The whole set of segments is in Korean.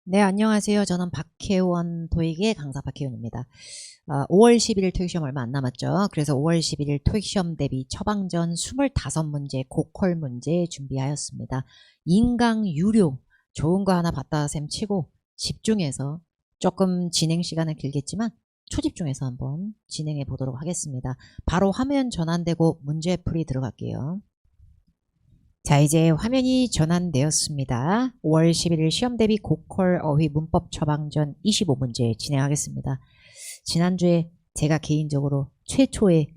네, 안녕하세요. 저는 박혜원 토익의 강사 박혜원입니다. 5월 11일 토익 시험 얼마 안 남았죠. 그래서 5월 11일 토익 시험 대비 처방전 25문제 고퀄 문제 준비하였습니다. 인강 유료 좋은 거 하나 봤다 셈 치고 집중해서 조금 진행 시간은 길겠지만 초집중해서 한번 진행해 보도록 하겠습니다. 바로 화면 전환되고 문제풀이 들어갈게요. 자, 이제 화면이 전환되었습니다. 5월 11일 시험 대비 고퀄 어휘 문법 처방전 25문제 진행하겠습니다. 지난주에 제가 개인적으로 최초의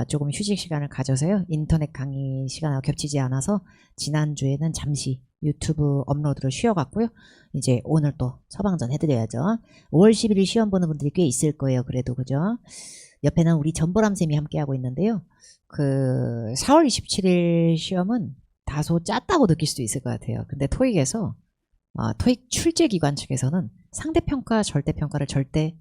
조금 휴식 시간을 가져서요. 인터넷 강의 시간하고 겹치지 않아서 지난주에는 잠시 유튜브 업로드를 쉬어갔고요. 이제 오늘 또 처방전 해드려야죠. 5월 11일 시험 보는 분들이 꽤 있을 거예요. 그래도 그죠? 옆에는 우리 전보람 쌤이 함께하고 있는데요. 그 4월 27일 시험은 다소 짰다고 느낄 수도 있을 것 같아요. 근데 토익에서 토익 출제기관 측에서는 상대평가, 절대평가를 절대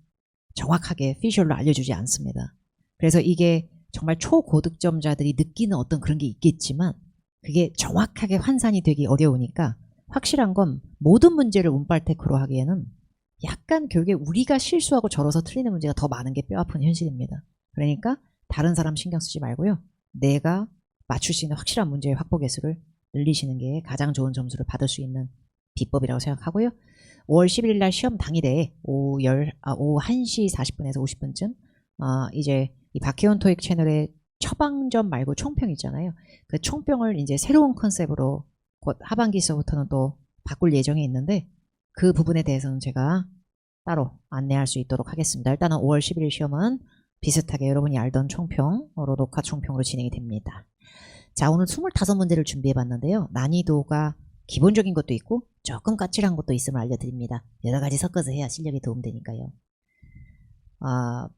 정확하게 피셜로 알려주지 않습니다. 그래서 이게 정말 초고득점자들이 느끼는 어떤 그런 게 있겠지만 그게 정확하게 환산이 되기 어려우니까 확실한 건 모든 문제를 운빨테크로 하기에는 약간 결국에 우리가 실수하고 절어서 틀리는 문제가 더 많은 게 뼈아픈 현실입니다. 그러니까 다른 사람 신경 쓰지 말고요. 내가 맞출 수 있는 확실한 문제의 확보 개수를 늘리시는 게 가장 좋은 점수를 받을 수 있는 비법이라고 생각하고요. 5월 11일 날 시험 당일에 오후 1시 40분에서 50분쯤 이제 이 박혜원 토익 채널에 처방전 말고 총평 있잖아요. 그 총평을 이제 새로운 컨셉으로 곧 하반기서부터는 또 바꿀 예정이 있는데 그 부분에 대해서는 제가 따로 안내할 수 있도록 하겠습니다. 일단은 5월 11일 시험은 비슷하게 여러분이 알던 총평으로 녹화 총평으로 진행이 됩니다. 자, 오늘 25문제를 준비해봤는데요. 난이도가 기본적인 것도 있고 조금 까칠한 것도 있음을 알려드립니다. 여러 가지 섞어서 해야 실력에 도움되니까요.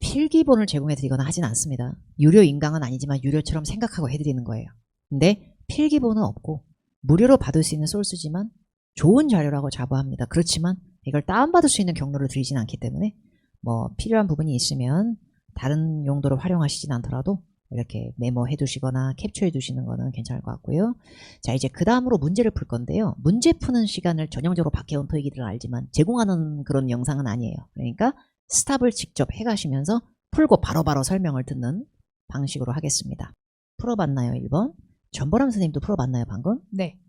필기본을 제공해드리거나 하진 않습니다. 유료 인강은 아니지만 유료처럼 생각하고 해드리는 거예요. 근데 필기본은 없고 무료로 받을 수 있는 소스지만 좋은 자료라고 자부합니다. 그렇지만 이걸 다운받을 수 있는 경로를 드리진 않기 때문에 뭐 필요한 부분이 있으면 다른 용도로 활용하시진 않더라도 이렇게 메모해 두시거나 캡처해 두시는 거는 괜찮을 것 같고요. 자, 이제 그 다음으로 문제를 풀 건데요. 문제 푸는 시간을 전형적으로 박혜원 토익이들은 알지만 제공하는 그런 영상은 아니에요. 그러니까 스탑을 직접 해가시면서 풀고 바로바로 설명을 듣는 방식으로 하겠습니다. 풀어봤나요? 1번. 전보람 선생님도 풀어봤나요? 방금? 네.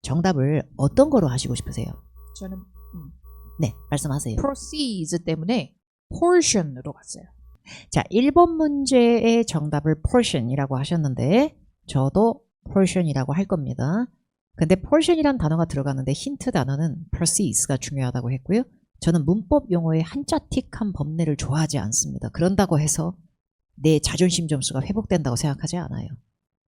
정답을 어떤 거로 하시고 싶으세요? 저는 네, 말씀하세요. proceeds 때문에 portion으로 갔어요. 자, 1번 문제의 정답을 portion이라고 하셨는데 저도 portion이라고 할 겁니다. 근데 portion이란 단어가 들어가는데 힌트 단어는 proceeds가 중요하다고 했고요. 저는 문법 용어의 한자틱한 법례를 좋아하지 않습니다. 그런다고 해서 내 자존심 점수가 회복된다고 생각하지 않아요.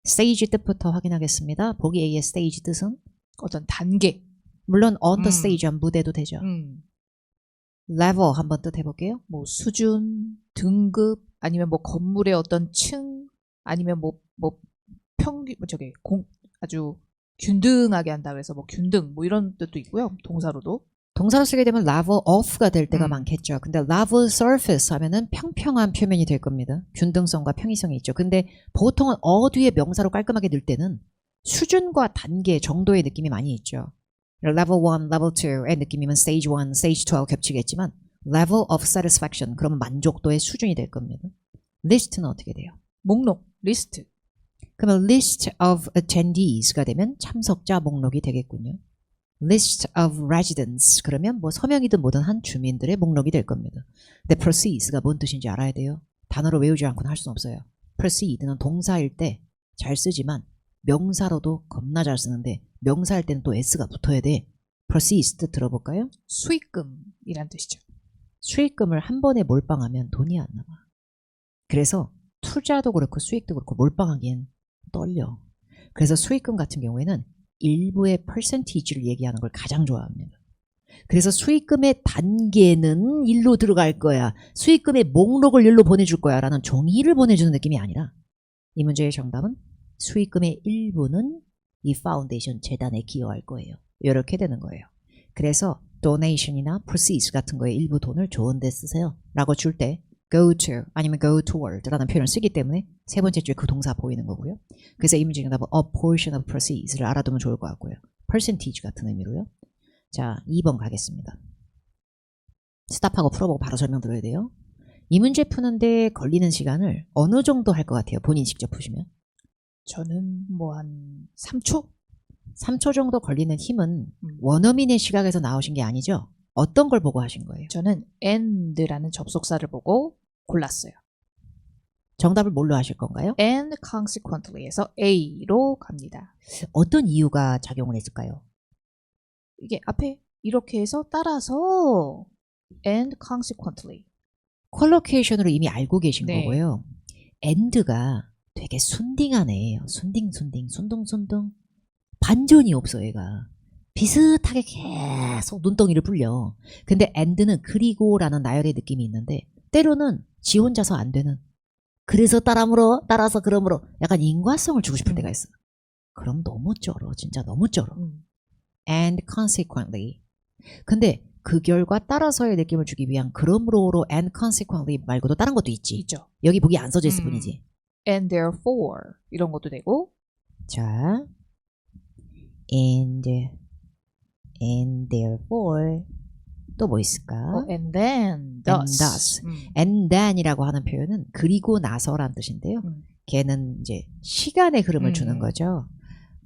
stage 뜻부터 확인하겠습니다. 보기 A의 stage 뜻은? 어떤 단계. 물론 on the stage 한 무대도 되죠. level 한번 뜻 해볼게요. 뭐 수준, 등급, 아니면 뭐 건물의 어떤 층, 아니면 뭐 평균, 아주 균등하게 한다 그래서 뭐 균등, 뭐 이런 뜻도 있고요. 동사로도. 동사로 쓰게 되면 level off가 될 때가 많겠죠. 근데 level surface 하면은 평평한 표면이 될 겁니다. 균등성과 평이성이 있죠. 근데 보통은 뒤에 명사로 깔끔하게 넣을 때는 수준과 단계 정도의 느낌이 많이 있죠. level 1, level 2의 느낌이면 stage 1, stage 2하고 겹치겠지만 level of satisfaction, 그러면 만족도의 수준이 될 겁니다. list는 어떻게 돼요? 목록, 리스트. 그러면 list of attendees가 되면 참석자 목록이 되겠군요. list of residents, 그러면 뭐 서명이든 뭐든 한 주민들의 목록이 될 겁니다. 근데 proceeds가 뭔 뜻인지 알아야 돼요. 단어로 외우지 않고는 할 수는 없어요. proceed는 동사일 때 잘 쓰지만 명사로도 겁나 잘 쓰는데 명사할 때는 또 s가 붙어야 돼. proceeds 뜻 들어볼까요? 수익금이란 뜻이죠. 수익금을 한 번에 몰빵하면 돈이 안 나와. 그래서 투자도 그렇고 수익도 그렇고 몰빵하기엔 떨려. 그래서 수익금 같은 경우에는 일부의 퍼센티지를 얘기하는 걸 가장 좋아합니다. 그래서 수익금의 단계는 일로 들어갈 거야. 수익금의 목록을 일로 보내줄 거야 라는 종이를 보내주는 느낌이 아니라 이 문제의 정답은 수익금의 일부는 이 파운데이션 재단에 기여할 거예요. 이렇게 되는 거예요. 그래서 donation이나 proceeds 같은 거에 일부 돈을 좋은 데 쓰세요 라고 줄 때 go to 아니면 go toward라는 표현을 쓰기 때문에 세 번째 줄에 그 동사 보이는 거고요. 그래서 이 문제 정답은 a portion of proceeds를 알아두면 좋을 것 같고요. percentage 같은 의미로요. 자, 2번 가겠습니다. 스탑하고 풀어보고 바로 설명드려야 돼요. 이 문제 푸는데 걸리는 시간을 어느 정도 할 것 같아요? 본인 직접 푸시면. 저는 뭐 한 3초? 3초 정도 걸리는 힘은 원어민의 시각에서 나오신 게 아니죠? 어떤 걸 보고 하신 거예요? 저는 and라는 접속사를 보고 골랐어요. 정답을 뭘로 하실 건가요? and consequently에서 A로 갑니다. 어떤 이유가 작용을 했을까요? 이게 앞에 이렇게 해서 따라서 and consequently. 컬로케이션으로 이미 알고 계신 네. 거고요. and가 되게 순딩한 애예요. 순둥. 반전이 없어, 얘가. 비슷하게 계속 눈덩이를 불려. 근데 and는 그리고라는 나열의 느낌이 있는데 때로는 지 혼자서 안 되는. 그래서 따라서 그러므로 약간 인과성을 주고 싶을 때가 있어. 그럼 너무 쩔어. 진짜 너무 쩔어. And consequently. 근데 그 결과 따라서의 느낌을 주기 위한 그러므로로 and consequently 말고도 다른 것도 있지. 있죠. 여기 보기 안 써져 있을 뿐이지. and therefore 이런 것도 되고 자, and therefore 또 뭐 있을까? and then And thus. thus. And then이라고 하는 표현은 그리고 나서란 뜻인데요. 걔는 이제 시간의 흐름을 주는 거죠.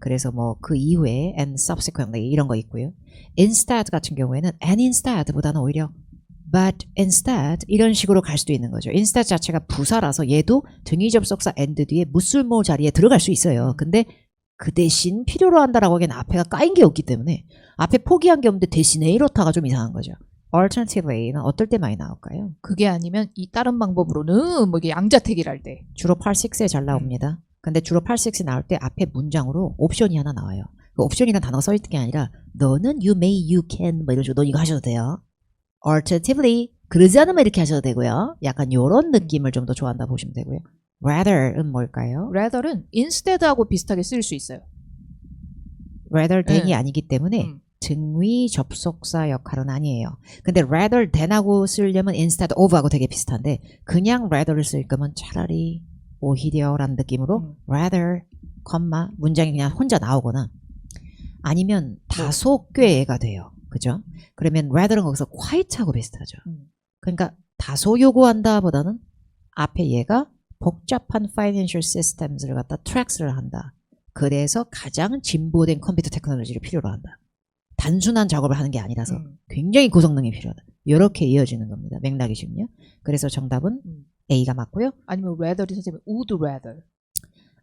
그래서 뭐 그 이후에 and subsequently 이런 거 있고요. instead 같은 경우에는 and instead보다는 오히려 but instead 이런 식으로 갈 수도 있는 거죠. instead 자체가 부사라서 얘도 등위 접속사 and 뒤에 무쓸모 자리에 들어갈 수 있어요. 근데 그 대신 필요로 한다라고 하기엔 앞에가 까인 게 없기 때문에 앞에 포기한 게 없는데 대신에 이렇다가 좀 이상한 거죠. Alternatively는 어떨 때 많이 나올까요? 그게 아니면 이 다른 방법으로는 뭐 이게 양자택일 할 때. 주로 8, 6에 잘 나옵니다. 근데 주로 8, 6에 나올 때 앞에 문장으로 옵션이 하나 나와요. 그 옵션이라는 단어가 써있는 게 아니라 너는 you may, you can 뭐 이런 식으로 너 이거 하셔도 돼요. Alternatively 그러지 않으면 이렇게 하셔도 되고요. 약간 요런 느낌을 좀 더 좋아한다 보시면 되고요. Rather은 뭘까요? rather는 instead하고 비슷하게 쓸 수 있어요. rather than이 아니기 때문에 등위 접속사 역할은 아니에요. 근데 rather than하고 쓰려면 instead of하고 되게 비슷한데 그냥 rather를 쓸 거면 차라리 오히려라는 느낌으로 rather, 문장이 그냥 혼자 나오거나 아니면 다소 꾀가 돼요. 그죠? 그러면 rather는 거기서 quite하고 비슷하죠. 그러니까 다소 요구한다 보다는 앞에 얘가 복잡한 financial systems를 갖다 tracks를 한다. 그래서 가장 진보된 컴퓨터 테크놀로지를 필요로 한다. 단순한 작업을 하는 게 아니라서 굉장히 고성능이 필요하다. 이렇게 이어지는 겁니다. 맥락이 지금요. 그래서 정답은 A가 맞고요. 아니면 rather이 선생님 would rather.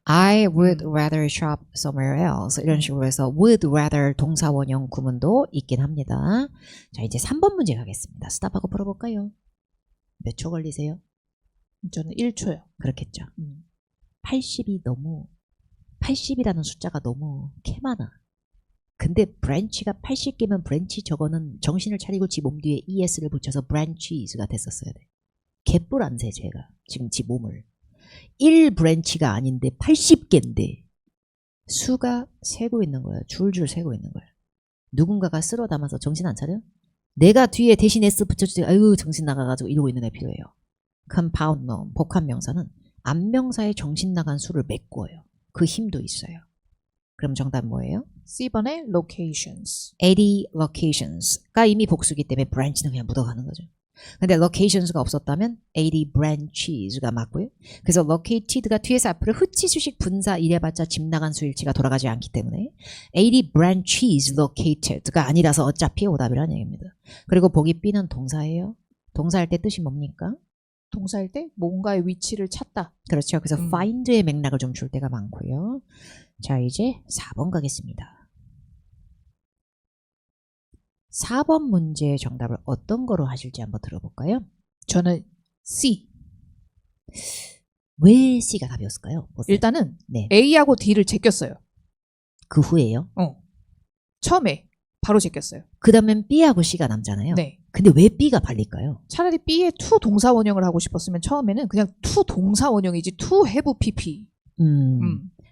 I would rather shop somewhere else. 이런 식으로 해서 would rather 동사 원형 구문도 있긴 합니다. 자, 이제 3번 문제 가겠습니다. 스탑하고 풀어볼까요? 몇 초 걸리세요? 저는 1초요. 그렇겠죠. 80이라는 숫자가 너무 캐많아. 근데 브랜치가 80개면 브랜치 저거는 정신을 차리고 지 몸 뒤에 ES를 붙여서 branches가 됐었어야 돼. 개뿔 안 세, 제가. 지금 지 몸을. 1브랜치가 아닌데 80개인데 수가 세고 있는 거예요. 줄줄 세고 있는 거예요. 누군가가 쓸어 담아서 정신 안 차려? 내가 뒤에 대신 S 붙여주지 아유 정신 나가가지고 이러고 있는 애 필요해요. compound noun, 복합명사는 앞명사에 정신 나간 수를 메꿔요. 그 힘도 있어요. 그럼 정답 뭐예요? C번의 locations. 80 locations가 이미 복수기 때문에 branch는 그냥 묻어가는 거죠. 근데 locations가 없었다면 80 branches가 맞고요. 그래서 located가 뒤에서 앞으로 흐치수식 분사 이래봤자 집 나간 수일치가 돌아가지 않기 때문에 80 branches located가 아니라서 어차피 오답이라는 얘기입니다. 그리고 보기 B는 동사예요. 동사할 때 뜻이 뭡니까? 동사일 때 뭔가의 위치를 찾다. 그렇죠. 그래서 find의 맥락을 좀 줄 때가 많고요. 자, 이제 4번 가겠습니다. 4번 문제의 정답을 어떤 거로 하실지 한번 들어볼까요? 저는 C. 왜 C가 답이었을까요? 보세요. 일단은 네. A하고 D를 제꼈어요. 그 후에요? 처음에 바로 제꼈어요. 그 다음엔 B하고 C가 남잖아요. 네. 근데 왜 B가 발릴까요? 차라리 B에 to 동사 원형을 하고 싶었으면 처음에는 그냥 to 동사 원형이지 to have PP.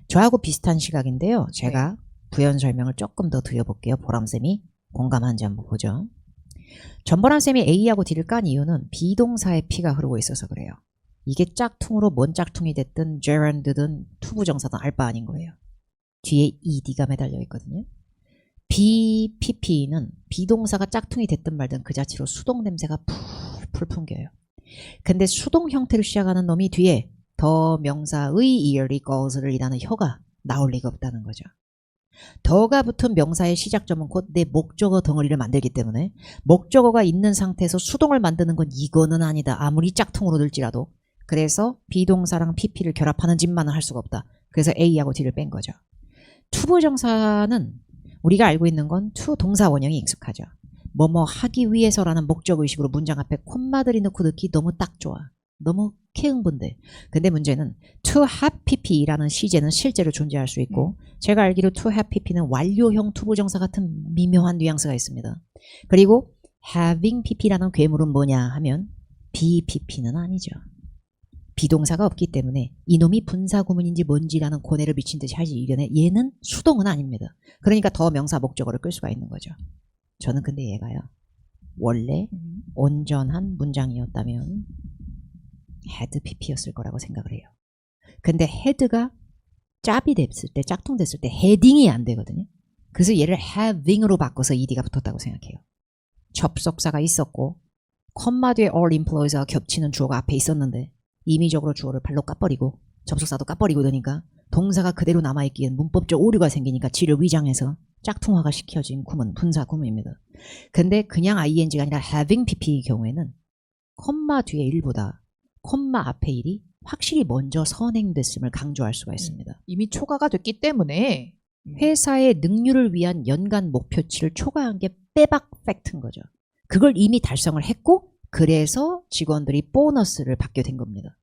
저하고 비슷한 시각인데요. 제가 부연 설명을 조금 더 드려볼게요. 보람쌤이 공감하는지 한번 보죠. 전보람 쌤이 A하고 D를 깐 이유는 비동사의 P가 흐르고 있어서 그래요. 이게 짝퉁으로 뭔 짝퉁이 됐든 gerund든 투부정사든 알 바 아닌 거예요. 뒤에 ED가 매달려 있거든요. BPP는 비동사가 짝퉁이 됐든 말든 그 자체로 수동 냄새가 풀풀 풍겨요. 근데 수동 형태로 시작하는 놈이 뒤에 더 명사의 early goes를 일하는 혀가 나올 리가 없다는 거죠. 더가 붙은 명사의 시작점은 곧 내 목적어 덩어리를 만들기 때문에 목적어가 있는 상태에서 수동을 만드는 건 이거는 아니다. 아무리 짝퉁으로 들지라도. 그래서 비동사랑 PP를 결합하는 짓만은 할 수가 없다. 그래서 A하고 D를 뺀 거죠. 투부정사는 우리가 알고 있는 건 to 동사 원형이 익숙하죠. 뭐뭐 하기 위해서라는 목적의식으로 문장 앞에 콤마들이 넣고 듣기 너무 딱 좋아. 너무 캐응본데. 근데 문제는 to have pp라는 시제는 실제로 존재할 수 있고 제가 알기로 to have pp는 완료형 투부정사 같은 미묘한 뉘앙스가 있습니다. 그리고 having pp라는 괴물은 뭐냐 하면 BPP는 아니죠. 비동사가 없기 때문에 이놈이 분사구문인지 뭔지라는 고뇌를 미친 듯이 하지 이겨내 얘는 수동은 아닙니다. 그러니까 더 명사 목적어를 끌 수가 있는 거죠. 저는 근데 얘가요. 원래 온전한 문장이었다면 had pp였을 거라고 생각을 해요. 근데 had가 짭이 됐을 때 짝퉁 됐을 때 헤딩이 안 되거든요. 그래서 얘를 having으로 바꿔서 ed가 붙었다고 생각해요. 접속사가 있었고 콤마 뒤에 all employees가 겹치는 주어가 앞에 있었는데 임의적으로 주어를 발로 까버리고 접속사도 까버리고 이러니까 동사가 그대로 남아있기엔 문법적 오류가 생기니까 지를 위장해서 짝퉁화가 시켜진 구문, 분사 구문입니다. 근데 그냥 ing가 아니라 having pp의 경우에는 콤마 뒤에 1보다 콤마 앞에 1이 확실히 먼저 선행됐음을 강조할 수가 있습니다. 이미 초과가 됐기 때문에 회사의 능률을 위한 연간 목표치를 초과한 게 빼박 팩트인 거죠. 그걸 이미 달성을 했고 그래서 직원들이 보너스를 받게 된 겁니다.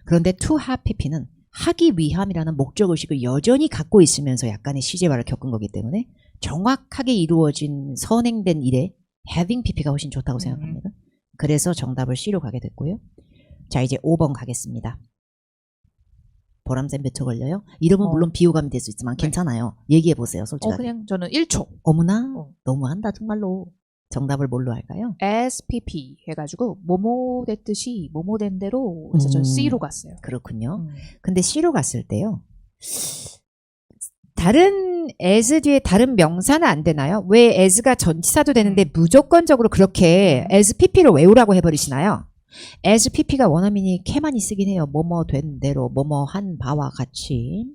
그런데 to have pp는 하기 위함이라는 목적의식을 여전히 갖고 있으면서 약간의 시제화를 겪은 거기 때문에 정확하게 이루어진 선행된 일에 having pp가 훨씬 좋다고 생각합니다. 그래서 정답을 C로 가게 됐고요. 자 이제 5번 가겠습니다. 보람쌤 몇 초 걸려요? 이러면 물론 비호감이 될 수 있지만 괜찮아요. 얘기해보세요. 솔직하게. 그냥 저는 1초. 어머나 너무한다 정말로. 정답을 뭘로 할까요? SPP 해가지고 뭐뭐 됐듯이 뭐뭐 된 대로 그래서 저는 C로 갔어요. 그렇군요. 근데 C로 갔을 때요. 다른 as 뒤에 다른 명사는 안 되나요? 왜 as가 전치사도 되는데 무조건적으로 그렇게 as pp로 외우라고 해버리시나요? as pp가 원어민이 캐만이 쓰긴 해요. 뭐뭐 된 대로 뭐뭐 한 바와 같이.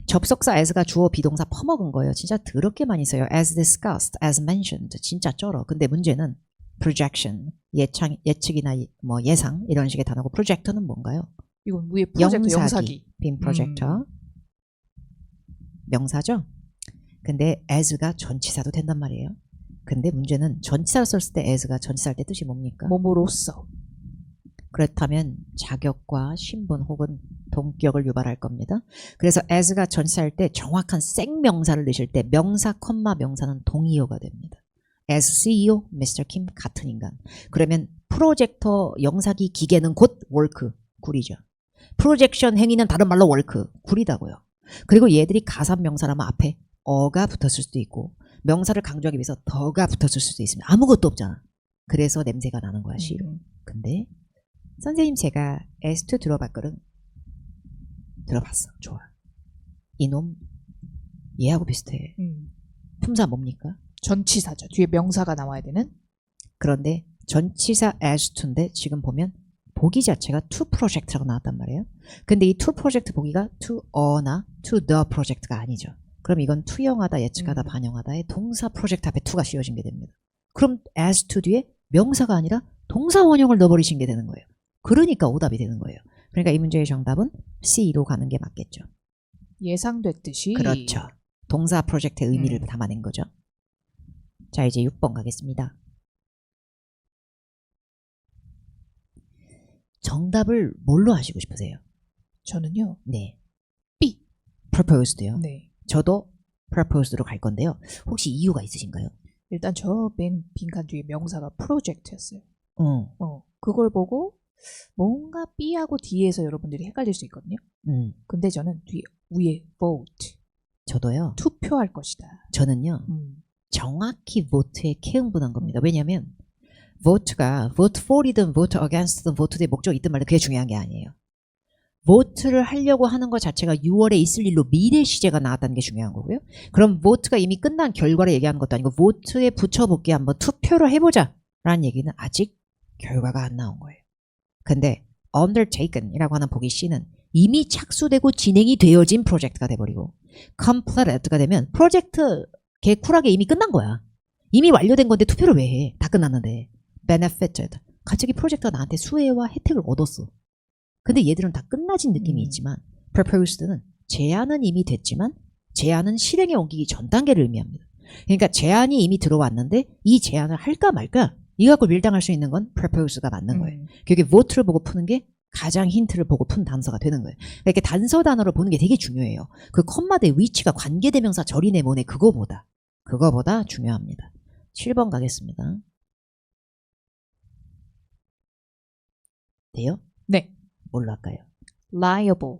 접속사 as가 주어 비동사 퍼먹은 거예요. 진짜 더럽게 많이 써요. as discussed, as mentioned. 진짜 쩔어. 근데 문제는 projection, 예측이나 뭐 예상 이런 식의 단어고 projector는 뭔가요? 이건 위에 프로젝트 영사기. 빔 프로젝터. 명사죠? 근데 as가 전치사도 된단 말이에요. 근데 문제는 전치사를 썼을 때 as가 전치사일 때 뜻이 뭡니까? 뭐뭐로써. 그렇다면 자격과 신분 혹은 동격을 유발할 겁니다. 그래서 as가 전치사일 때 정확한 생명사를 넣으실 때 명사, 컴마 명사는 동의어가 됩니다. as CEO, Mr. Kim 같은 인간. 그러면 프로젝터 영사기 기계는 곧 work, 구리죠. 프로젝션 행위는 다른 말로 work, 구리다고요. 그리고 얘들이 가산명사라면 앞에 어가 붙었을 수도 있고 명사를 강조하기 위해서 더가 붙었을 수도 있습니다. 아무것도 없잖아. 그래서 냄새가 나는 거야, C로. 근데 선생님 제가 S2 들어봤거든. 들어봤어. 좋아. 이놈 얘하고 비슷해. 품사 뭡니까? 전치사죠. 뒤에 명사가 나와야 되는. 그런데 전치사 S2인데 지금 보면 보기 자체가 to project라고 나왔단 말이에요. 근데 이 to project 보기가 to a나 to the project가 아니죠. 그럼 이건 투영하다, 예측하다, 반영하다의 동사 프로젝트 앞에 to가 씌워진 게 됩니다. 그럼 as to 뒤에 명사가 아니라 동사 원형을 넣어버리신 게 되는 거예요. 그러니까 오답이 되는 거예요. 그러니까 이 문제의 정답은 C로 가는 게 맞겠죠. 예상됐듯이. 그렇죠. 동사 프로젝트의 의미를 담아낸 거죠. 자 이제 6번 가겠습니다. 정답을 뭘로 하시고 싶으세요? 저는요. 네. B. proposed요. 네. 저도 proposed로 갈 건데요. 혹시 이유가 있으신가요? 일단 저 맨 빈칸 뒤에 명사가 프로젝트였어요. 그걸 보고 뭔가 B하고 D에서 여러분들이 헷갈릴 수 있거든요. 근데 저는 위에 vote. 저도요. 투표할 것이다. 저는요. 정확히 vote에 캐응분한 겁니다. 왜냐하면 vote가 vote for이든 vote against든 vote의 목적이 있든 말든 그게 중요한 게 아니에요. vote를 하려고 하는 것 자체가 6월에 있을 일로 미래 시제가 나왔다는 게 중요한 거고요. 그럼 vote가 이미 끝난 결과를 얘기하는 것도 아니고 vote에 붙여볼게 한번 투표를 해보자 라는 얘기는 아직 결과가 안 나온 거예요. 근데 undertaken이라고 하는 보기 C는 이미 착수되고 진행이 되어진 프로젝트가 돼버리고 completed가 되면 프로젝트 개쿨하게 이미 끝난 거야. 이미 완료된 건데 투표를 왜 해? 다 끝났는데. benefited. 갑자기 프로젝트가 나한테 수혜와 혜택을 얻었어. 근데 얘들은 다 끝나진 느낌이 있지만 proposed는 제안은 이미 됐지만 제안은 실행에 옮기기 전 단계를 의미합니다. 그러니까 제안이 이미 들어왔는데 이 제안을 할까 말까 이거 갖고 밀당할 수 있는 건 propose가 맞는 거예요. 그게 vote를 보고 푸는 게 가장 힌트를 보고 푼 단서가 되는 거예요. 그러니까 이렇게 단서 단어를 보는 게 되게 중요해요. 그 컴마의 위치가 관계대명사 절이네 뭐네 그거보다 중요합니다. 7번 가겠습니다. 돼요? 네. 뭘로 할까요? liable.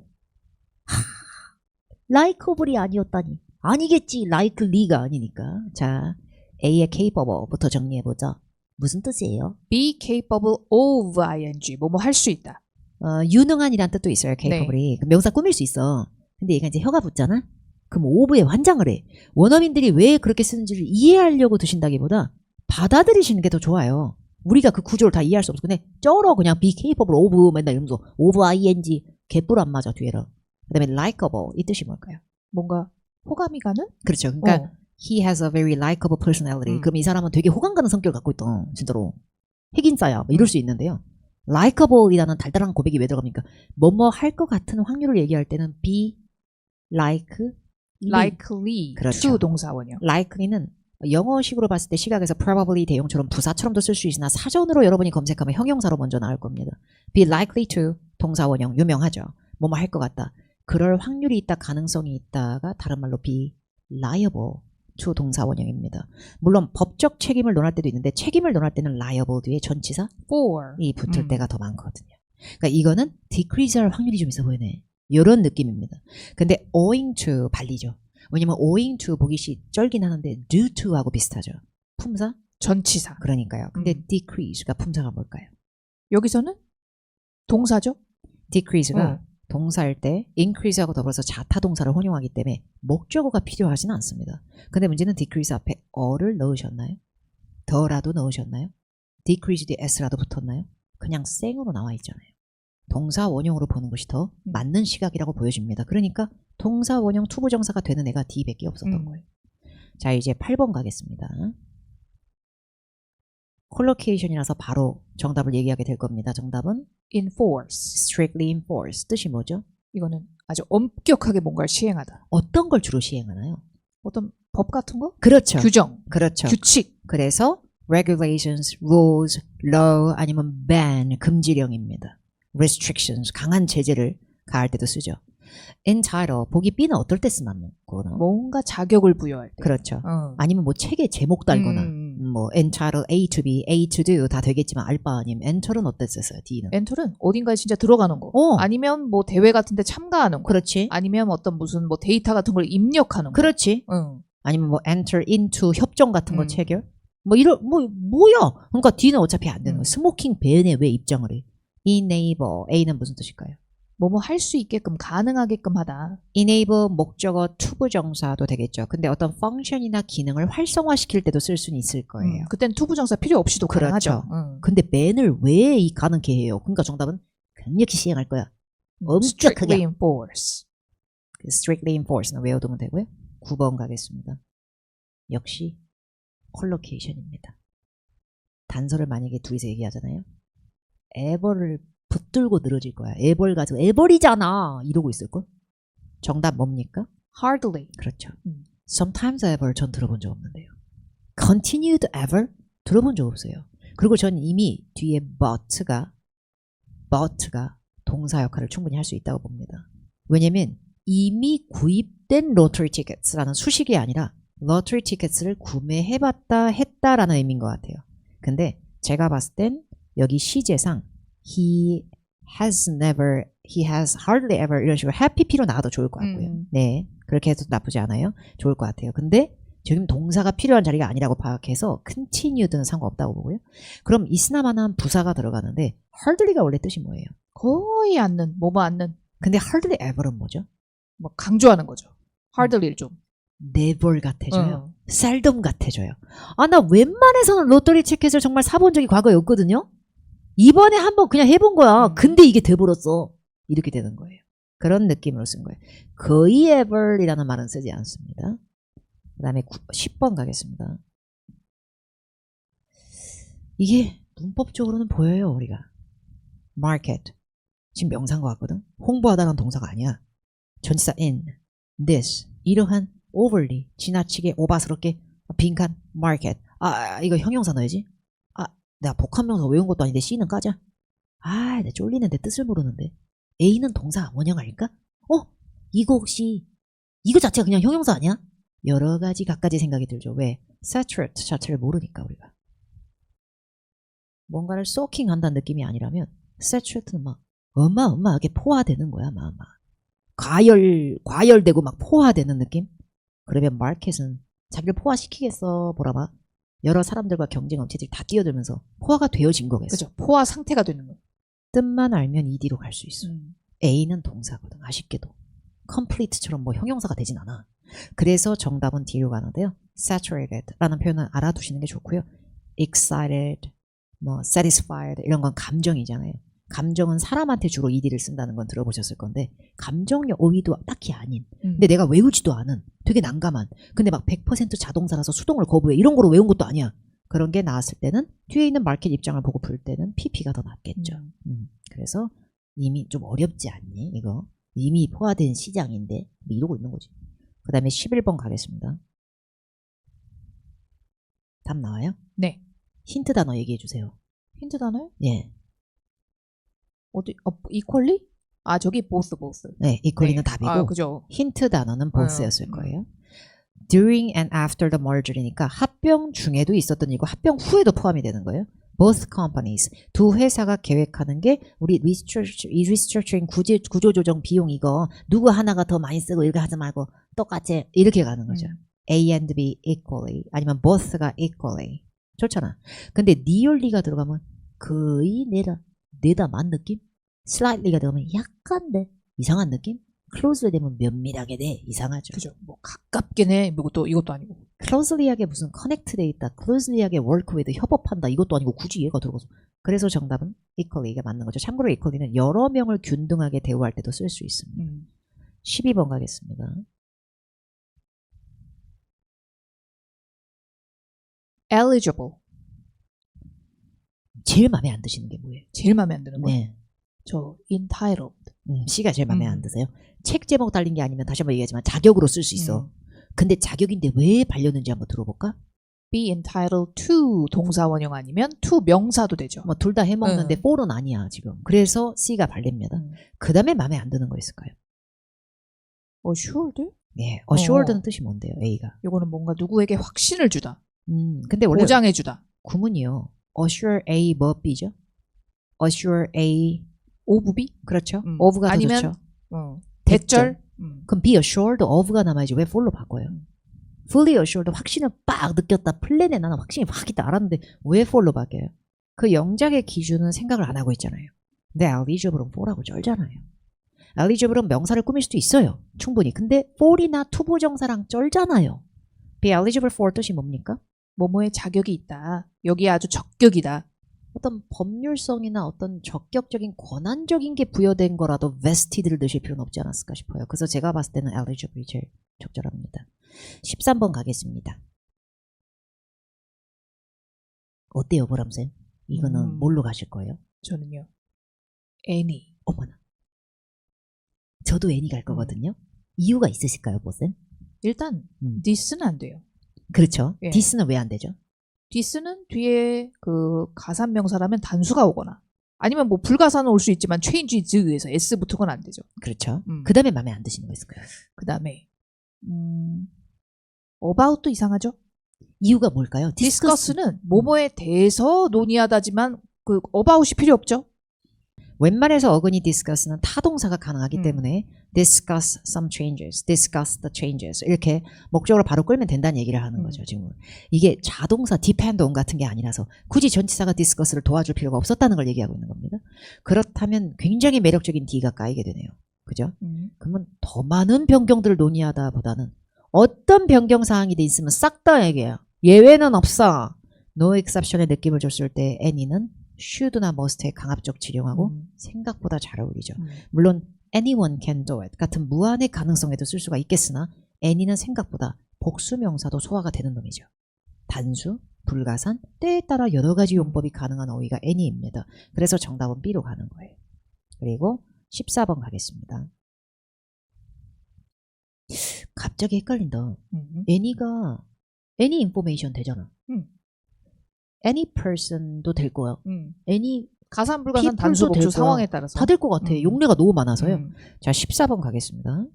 likeable이 아니었다니. 아니겠지. likely가 아니니까. 자, A의 capable부터 정리해보자. 무슨 뜻이에요? be capable of ing. 뭐뭐 할 수 있다. 유능한이란 뜻도 있어요. capable이. 그 명사 꾸밀 수 있어. 근데 얘가 이제 혀가 붙잖아? 그럼 of에 환장을 해. 원어민들이 왜 그렇게 쓰는지를 이해하려고 드신다기보다 받아들이시는 게 더 좋아요. 우리가 그 구조를 다 이해할 수 없어. 근데 쩔어 그냥 be capable of 맨날 이러면서 of ing 개뿔 안 맞아 뒤에랑. 그 다음에 likable 이 뜻이 뭘까요? 뭔가 호감이 가는? 그렇죠. 그러니까 he has a very likable personality. 그럼 이 사람은 되게 호감 가는 성격을 갖고 있다. 진짜로. 핵인싸야. 뭐 이럴 수 있는데요. likable이라는 달달한 고백이 왜 들어갑니까? 뭐뭐 할 것 같은 확률을 얘기할 때는 be likely 그렇죠. to 동사원형. likely는 영어식으로 봤을 때 시각에서 probably 대용처럼 부사처럼도 쓸 수 있으나 사전으로 여러분이 검색하면 형용사로 먼저 나올 겁니다. be likely to 동사원형 유명하죠. 뭐뭐 할 것 같다. 그럴 확률이 있다, 가능성이 있다가 다른 말로 be liable to 동사원형입니다. 물론 법적 책임을 논할 때도 있는데 책임을 논할 때는 liable 뒤에 전치사 for이 붙을 때가 더 많거든요. 그러니까 이거는 decrease할 확률이 좀 있어 보이네. 이런 느낌입니다. 근데 owing to 발리죠. 왜냐면 owing to 보기 쩔긴 하는데 due to하고 비슷하죠. 품사? 전치사. 그러니까요. 근데 decrease가 품사가 뭘까요? 여기서는 동사죠? decrease가 동사일 때 increase하고 더불어서 자타 동사를 혼용하기 때문에 목적어가 필요하지는 않습니다. 근데 문제는 decrease 앞에 어를 넣으셨나요? 더라도 넣으셨나요? decrease 뒤에 s라도 붙었나요? 그냥 생으로 나와 있잖아요. 동사 원형으로 보는 것이 더 맞는 시각이라고 보여집니다. 그러니까 동사 원형 투부정사가 되는 애가 D밖에 없었던 거예요. 자, 이제 8번 가겠습니다. 콜로케이션이라서 바로 정답을 얘기하게 될 겁니다. 정답은 enforce. strictly enforce. 뜻이 뭐죠? 이거는 아주 엄격하게 뭔가를 시행하다. 어떤 걸 주로 시행하나요? 어떤 법 같은 거? 그렇죠. 규정. 그렇죠. 규칙. 그래서 regulations, rules, law 아니면 ban, 금지령입니다. restrictions, 강한 제재를 가할 때도 쓰죠. entitle, 보기 B는 어떨 때 쓰나요? 뭔가 자격을 부여할 때. 그렇죠. 아니면 뭐 책에 제목 달거나 뭐 entitle A to be, A to do 다 되겠지만 알바 아니면 enter는 어땠었어요? D는? 엔터는 어딘가에 진짜 들어가는 거. 아니면 뭐 대회 같은 데 참가하는 거. 그렇지. 아니면 어떤 무슨 뭐 데이터 같은 걸 입력하는 거. 그렇지. 아니면 뭐 enter into 협정 같은 거 체결. 뭐 이런 뭐야? 그러니까 D는 어차피 안 되는 거야. 스모킹 벤에 왜 입장을 해? enable A는 무슨 뜻일까요? 뭐뭐 할 수 있게끔 가능하게끔 하다. enable 목적어 투부정사도 되겠죠. 근데 어떤 펑션이나 기능을 활성화시킬 때도 쓸 수는 있을 거예요. 그땐 투부정사 필요 없이도 가능하죠. 근데 man을 왜 이 가능케 해요? 그러니까 정답은 강력히 시행할 거야. strictly enforce. strictly enforce는 외워두면 되고요. 9번 가겠습니다. 역시 컬로케이션입니다. 단서를 만약에 둘이서 얘기하잖아요. ever를 붙들고 늘어질 거야. 에벌 가지고 에벌이잖아 이러고 있을걸? 정답 뭡니까? hardly. 그렇죠. sometimes ever 전 들어본 적 없는데요. continued ever 들어본 적 없어요. 그리고 전 이미 뒤에 but가 동사 역할을 충분히 할 수 있다고 봅니다. 왜냐면 이미 구입된 lottery tickets라는 수식이 아니라 lottery tickets를 구매해봤다 했다라는 의미인 것 같아요. 근데 제가 봤을 땐 여기 시제상 he has hardly ever 이런 식으로 happy p로 나와도 좋을 것 같고요. 네, 그렇게 해도 나쁘지 않아요. 좋을 것 같아요. 근데 지금 동사가 필요한 자리가 아니라고 파악해서 continued는 상관없다고 보고요. 그럼 있으나마나한 부사가 들어가는데 hardly가 원래 뜻이 뭐예요? 거의 않는, 뭐뭐 않는, 근데 hardly ever은 뭐죠? 뭐 강조하는 거죠. hardly를 좀. never 같아져요. 어. seldom 같아져요. 아, 나 웬만해서는 로또리 티켓을 정말 사본 적이 과거에 없거든요. 이번에 한번 그냥 해본 거야. 근데 이게 돼버렸어. 이렇게 되는 거예요. 그런 느낌으로 쓴 거예요. 거의 ever이라는 말은 쓰지 않습니다. 그 다음에 10번 가겠습니다. 이게 문법적으로는 보여요, 우리가. market. 지금 명사인 것 같거든? 홍보하다는 동사가 아니야. 전치사 in, this. 이러한 overly, 지나치게, 오바스럽게, 빈칸, market. 이거 형용사 넣어야지. 내가 복합명사 외운 것도 아닌데 C는 까자. 나 쫄리는데 뜻을 모르는데. A는 동사 원형 아닐까? 이거 혹시 이거 자체가 그냥 형용사 아니야? 여러 가지 갖가지 생각이 들죠. 왜? saturate 자체를 모르니까 우리가. 뭔가를 soaking 한다는 느낌이 아니라면 saturate는 막 어마어마하게 포화되는 거야. 막 과열되고 막 포화되는 느낌? 그러면 market은 자기를 포화시키겠어. 보라봐. 여러 사람들과 경쟁 업체들이 다 뛰어들면서 포화가 되어진 거겠어. 그죠. 포화 상태가 되는 거. 뜻만 알면 ED로 갈 수 있어. A는 동사거든. 아쉽게도. complete처럼 뭐 형용사가 되진 않아. 그래서 정답은 D로 가는데요. saturated라는 표현은 알아두시는 게 좋고요. excited, 뭐 satisfied 이런 건 감정이잖아요. 감정은 사람한테 주로 ED를 쓴다는 건 들어보셨을 건데 감정의 어휘도 딱히 아닌 근데 내가 외우지도 않은 되게 난감한 근데 막 100% 자동사라서 수동을 거부해 이런 거로 외운 것도 아니야. 그런 게 나왔을 때는 뒤에 있는 마켓 입장을 보고 풀 때는 PP가 더 낫겠죠. 그래서 이미 좀 어렵지 않니? 이거 이미 포화된 시장인데 뭐 이러고 있는 거지. 그 다음에 11번 가겠습니다. 답 나와요? 네. 힌트 단어 얘기해 주세요. 힌트 단어요? 예. 어디? equally? 저기 both. 네, equally는 네. 답이고 그죠. 힌트 단어는 both였을 거예요. During and after the merger이니까 합병 중에도 있었던 일이고 합병 후에도 포함이 되는 거예요. Both companies, 두 회사가 계획하는 게 우리 restructuring 구조조정 비용 이거 누구 하나가 더 많이 쓰고 이렇게 하지 말고 똑같이 이렇게 가는 거죠. A and B equally 아니면 both가 equally 좋잖아. 근데 nearly가 들어가면 거의 내다만 느낌? slightly가 들어가면 약간 이상한 느낌? closely 되면 면밀하게 돼. 이상하죠. 그죠. 뭐 가깝게네. 이것도 아니고. closely하게 무슨 connect 돼 있다. closely하게 work with 협업한다. 이것도 아니고 굳이 얘가 들어가서. 그래서 정답은 equally가 맞는 거죠. 참고로 equally는 여러 명을 균등하게 대우할 때도 쓸 수 있습니다. 12번 가겠습니다. eligible. 제일 마음에 안 드시는 게 뭐예요? 제일 마음에 안 드는 거. 네. 저 entitled. C가 제일 마음에 안 드세요. 책 제목 달린 게 아니면 다시 한번 얘기하지만 자격으로 쓸 수 있어. 근데 자격인데 왜 발렸는지 한번 들어볼까? be entitled to 동사 원형 아니면 to 명사도 되죠. 뭐 둘 다 해먹는데 for은 아니야 지금. 그래서 C가 발립니다. 그 다음에 마음에 안 드는 거 있을까요? assured? 네, assured는 뜻이 뭔데요? A가. 요거는 뭔가 누구에게 확신을 주다. 근데 원래 보장해 주다. 구문이요. assure A 뭐 B죠? assure A of B? 그렇죠. of가 더 아니면 좋죠. 대절. 그럼 be assured of가 남아야지 왜 for로 바꿔요? fully assured 확신을 빡 느꼈다. 플랜에 나는 확신이 확 있다 알았는데 왜 for로 바뀌어요? 그 영작의 기준은 생각을 안 하고 있잖아요. 근데 eligible은 for라고 쩔잖아요. eligible은 명사를 꾸밀 수도 있어요. 충분히. 근데 for이나 투부정사랑 쩔잖아요. be eligible for 뜻이 뭡니까? 뭐뭐에 자격이 있다. 여기에 아주 적격이다. 어떤 법률성이나 어떤 적격적인 권한적인 게 부여된 거라도 vested를 넣으실 필요는 없지 않았을까 싶어요. 그래서 제가 봤을 때는 eligible이 제일 적절합니다. 13번 가겠습니다. 어때요, 보람쌤? 이거는 뭘로 가실 거예요? 저는요. any. 어머나. 저도 any 갈 거거든요. 이유가 있으실까요, 보쌤? 일단 this는 안 돼요. 그렇죠. 예. this는 왜 안 되죠? this는 뒤에 그 가산명사라면 단수가 오거나 아니면 뭐 불가사는 올 수 있지만 changes에서 s 붙은 건 안 되죠. 그렇죠. 그 다음에 마음에 안 드시는 거 있을까요? 그 다음에 about도 이상하죠? 이유가 뭘까요? discuss는 뭐뭐에 대해서 논의하다지만 그 about이 필요 없죠? 웬만해서 어근이 discuss는 타동사가 가능하기 때문에 discuss some changes, discuss the changes 이렇게 목적으로 바로 끌면 된다는 얘기를 하는 거죠. 지금 이게 자동사 depend on 같은 게 아니라서 굳이 전치사가 discuss를 도와줄 필요가 없었다는 걸 얘기하고 있는 겁니다. 그렇다면 굉장히 매력적인 D가 까이게 되네요. 그죠? 그러면 더 많은 변경들을 논의하다 보다는 어떤 변경 사항이 돼 있으면 싹 다 얘기해요. 예외는 없어. No exception의 느낌을 줬을 때 Any는 should나 must에 강압적 지령하고 생각보다 잘 어울리죠. 물론 anyone can do it 같은 무한의 가능성에도 쓸 수가 있겠으나 any는 생각보다 복수명사도 소화가 되는 놈이죠. 단수, 불가산, 때에 따라 여러 가지 용법이 가능한 어휘가 any입니다. 그래서 정답은 B로 가는 거예요. 그리고 14번 가겠습니다. 갑자기 헷갈린다. any가 any information 되잖아. any person도 될 거야. any 가산 불가산 people도 단수 될 복수 거야. 상황에 따라서 다 될 것 같아. 용례가 너무 많아서요. 음. 자, 14번 가겠습니다.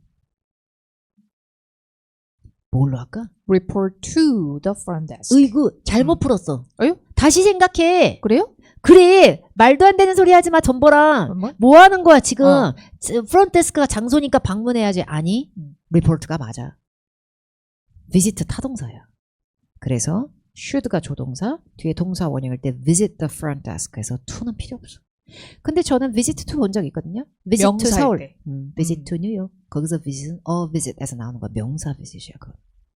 뭘로 할까? report to the front desk. 으이구, 잘못 풀었어. 어요? 다시 생각해. 그래요? 그래, 말도 안 되는 소리 하지 마, 전보라. 뭐? 뭐 하는 거야, 지금. 어. 프론트데스크가 장소니까 방문해야지. 아니, 리포트가 맞아. visit 타동사야. 그래서 should가 조동사, 뒤에 동사 원형일 때 visit the front desk에서 to는 필요 없어. 근데 저는 visit to 본 적 있거든요. visit to 명사일 서울, 때. visit to 뉴욕. 거기서 visit은 visit에서 나오는 거 명사 visit이야. 그거.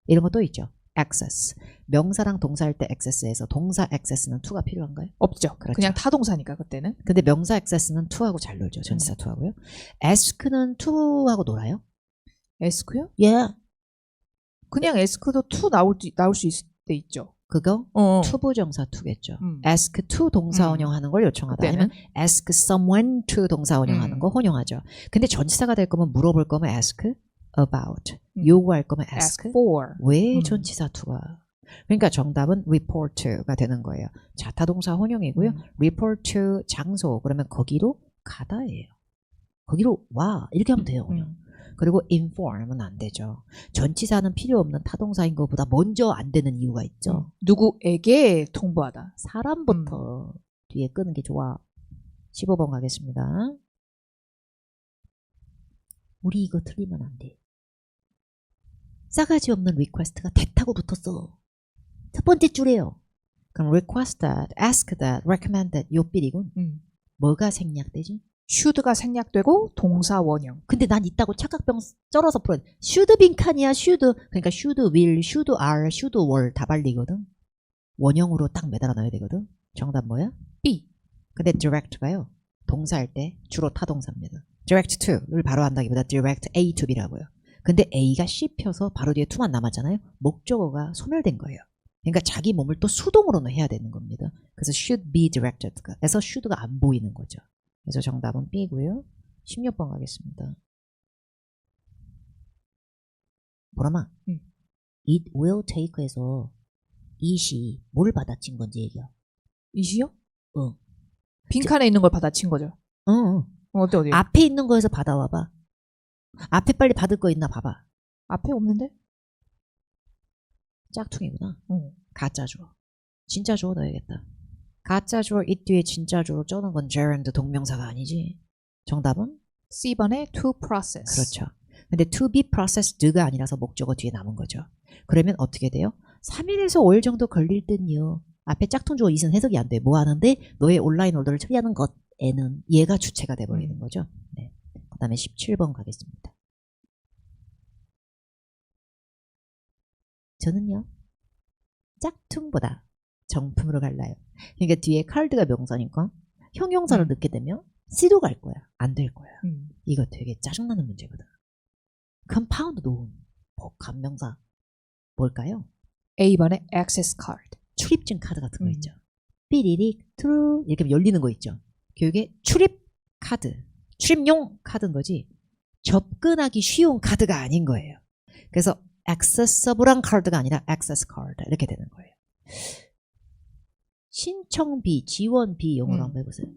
이런 것도 있죠. access. 명사랑 동사일 때 access에서 동사 access는 to가 필요한가요? 없죠. 그렇죠. 그냥 타동사니까 그때는. 근데 명사 access는 to하고 잘 놀죠. 전치사 to하고요. ask는 to하고 놀아요? ask요? 예. 그냥 ask도 to 나올 수 있을 때 있죠. 그거 투부정사 to겠죠. ask to 동사 원형하는 걸 요청하다. 그때는? 아니면 ask someone to 동사 원형하는 거 혼용하죠. 근데 전치사가 될 거면 물어볼 거면 ask about. 요구할 거면 ask for. 왜 전치사 to가? 그러니까 정답은 report가 되는 거예요. 자타동사 혼용이고요. report to 장소 그러면 거기로 가다예요. 거기로 와 이렇게 하면 돼요. 그냥. 그리고 inform은 안 되죠. 전치사는 필요 없는 타동사인 것보다 먼저 안 되는 이유가 있죠. 누구에게 통보하다. 사람부터 뒤에 끄는 게 좋아. 15번 가겠습니다. 우리 이거 틀리면 안 돼. 싸가지 없는 리퀘스트가 대타고 붙었어. 첫 번째 줄이에요. 그럼 request that, ask that, recommend that 요 삘이군. 뭐가 생략되지? should가 생략되고 동사 원형. 근데 난 있다고 착각병 쩔어서 풀어. should 빈칸이야 should. 그러니까 should will, should are, should were 다 발리거든. 원형으로 딱 매달아 놔야 되거든. 정답 뭐야? B. 근데 direct가요. 동사일 때 주로 타동사입니다. direct to를 바로 한다기보다 direct A to B라고요. 근데 A가 씹혀서 바로 뒤에 to만 남았잖아요. 목적어가 소멸된 거예요. 그러니까 자기 몸을 또 수동으로는 해야 되는 겁니다. 그래서 should be directed가. 그래서 should가 안 보이는 거죠. 그래서 정답은 B고요. 16번 가겠습니다. 보라마. It will take에서 it이 뭘 받아친 건지 얘기야. 이시요? 어. 빈칸에 있는 걸 받아친 거죠. 어디? 앞에 있는 거에서 받아와봐. 앞에 빨리 받을 거 있나 봐봐. 앞에 없는데? 짝퉁이구나. 가짜 주어. 진짜 주어 넣어야겠다. 가짜 주어 it 뒤에 진짜 주어 쩌는 건 gerund 동명사가 아니지. 정답은? C번에 to process. 그렇죠. 근데 to be processed가 아니라서 목적어 뒤에 남은 거죠. 그러면 어떻게 돼요? 3일에서 5일 정도 걸릴 듯요. 앞에 짝퉁 주어 it은 해석이 안 돼. 뭐 하는데 너의 온라인 오더를 처리하는 것에는 얘가 주체가 돼버리는 거죠. 네. 그 다음에 17번 가겠습니다. 저는요. 짝퉁보다 정품으로 갈라요. 그러니까 뒤에 카드가 명사니까 형용사를 넣게 되면 C로 갈 거야. 안 될 거야. 이거 되게 짜증나는 문제거든. 컴파운드 놓은 복합 명사 뭘까요? A번에 access card. 출입증 카드 같은 거 있죠. 삐리릭 트루 이렇게 열리는 거 있죠. 교육에 출입 카드, 출입용 카드인 거지 접근하기 쉬운 카드가 아닌 거예요. 그래서 accessible한 카드가 아니라 access card 이렇게 되는 거예요. 신청비, 지원비 영어로 한번 해보세요.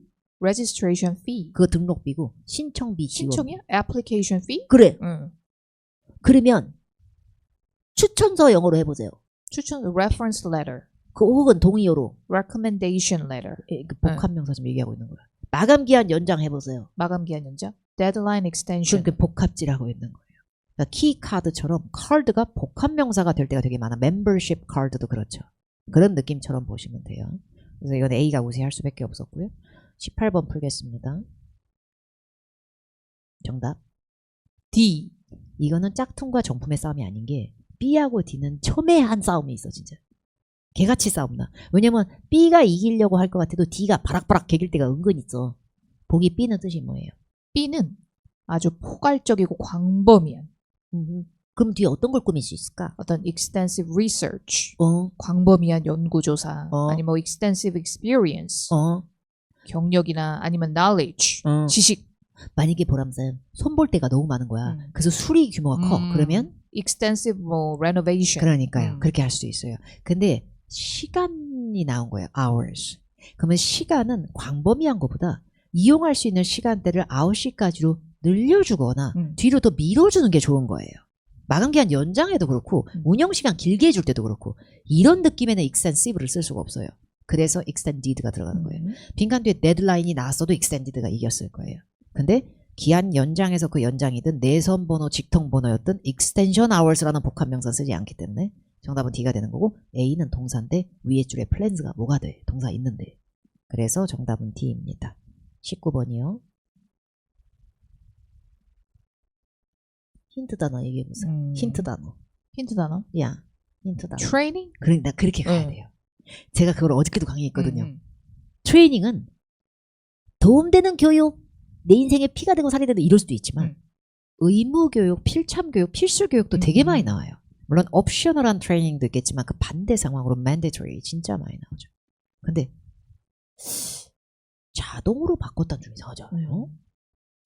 registration fee. 그거 등록비고 신청비, 지원비. 신청이야? application fee? 그래. 그러면 추천서 영어로 해보세요. 추천 reference letter. 그 혹은 동의어로 recommendation letter. 그 복합명사 좀 얘기하고 있는 거야. 마감 기한 연장 해보세요. 마감 기한 연장, deadline extension. 그러니까 복합지라고 있는 거예요. 그러니까 키 카드처럼 카드가 복합 명사가 될 때가 되게 많아. 멤버십 카드도 그렇죠. 그런 느낌처럼 보시면 돼요. 그래서 이건 A가 우세할 수밖에 없었고요. 18번 풀겠습니다. 정답. D. 이거는 짝퉁과 정품의 싸움이 아닌 게 B하고 D는 첨예한 싸움이 있어 진짜. 개같이 싸움나. 왜냐면 B가 이기려고 할 것 같아도 D가 바락바락 개길 때가 은근 있어. 보기 B는 뜻이 뭐예요? B는 아주 포괄적이고 광범위한 그럼 뒤에 어떤 걸 꾸밀 수 있을까? 어떤 extensive research, 어, 광범위한 연구조사, 어. 아니면 뭐 extensive experience, 경력이나 아니면 knowledge, 지식. 만약에 보람쌤 손볼 때가 너무 많은 거야. 그래서 수리 규모가 커. 그러면 extensive 뭐 renovation. 그러니까요. 그렇게 할 수도 있어요. 근데 시간이 나온 거예요. hours. 그러면 시간은 광범위한 것보다 이용할 수 있는 시간대를 9시까지로 늘려주거나 뒤로 더 밀어주는 게 좋은 거예요. 마감기한 연장에도 그렇고 운영시간 길게 해줄 때도 그렇고 이런 느낌에는 extensive를 쓸 수가 없어요. 그래서 extended가 들어가는 거예요. 빈칸 뒤에 데드라인이 나왔어도 extended가 이겼을 거예요. 근데 기한 연장에서 그 연장이든 내선 번호, 직통 번호였든 extension hours라는 복합 명사 쓰지 않기 때문에 정답은 D가 되는 거고 A는 동사인데 위에 줄에 plans가 뭐가 돼? 동사 있는데. 그래서 정답은 D입니다. 19번이요. 힌트 단어 얘기해보세요. 힌트 단어. 힌트 단어? 야, 힌트 단어. training? 그러니까 그렇게 가야 돼요. 제가 그걸 어저께도 강의했거든요. 트레이닝은 도움되는 교육, 내 인생에 피가 되고 살이 되고 이럴 수도 있지만 의무교육, 필참교육, 필수교육도 되게 많이 나와요. 물론 옵셔널한 트레이닝도 있겠지만 그 반대 상황으로 mandatory 진짜 많이 나오죠. 근데 자동으로 바꿨다는 좀 이상하잖아요.